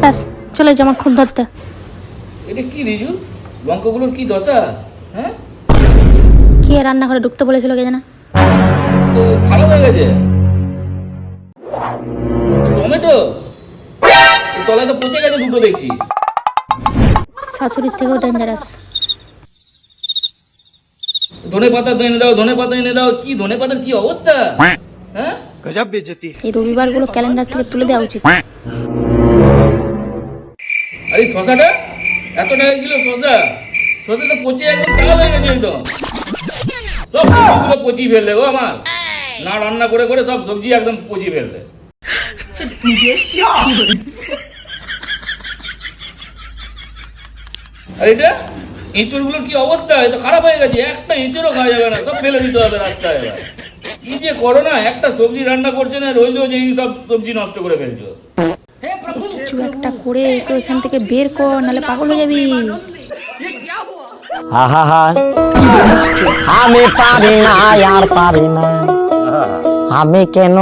ব্যাস চলে যা আমার খুব ধরতে। এটা কি রিজু, লঙ্কাগুলোর কি দশা? হ্যাঁ, কে রান্নাঘরে ঢুকতে বলেছিল কে জানা? তো খারাপ হয়ে গেছে। টমেটো তলায় তো পচে গেছে দুটো দেখছি। শাশুড়ির থেকেও ডেঞ্জারাস। ধনে পাতা এনে দাও, ধনে পাতা এনে দাও। কি ধনে পাতার কি অবস্থা? হ্যাঁ, गजब बेइज्जती। এই রবিবার গুলো ক্যালেন্ডার থেকে তুলে দেওয়া উচিত। আরে শশাটা এত টাকা কিলো শশা, শশা তো পচে একদম কালো হয়ে গেছে একদম। সব সবজিগুলো পচিয়ে ফেললে গো আমার, না রান্না করে করে সব সবজি একদম পচিয়ে ফেললে। আর এটা এঁচড়গুলোর কি অবস্থা? এ তো খারাপ হয়ে গেছে, একটা এঁচড়ও খাওয়া যাবে না, সব ফেলে দিতে হবে রাস্তায়। এবার কি যে করো না, একটা সবজি রান্না করছে না, রোজ রোজ এই সব সবজি নষ্ট করে ফেলছো। কিছু একটা করে তো এখান থেকে বের কর, নাহলে পাগল হয়ে যাবি। আহা আমি পারি না আর পারি না, আমি কেন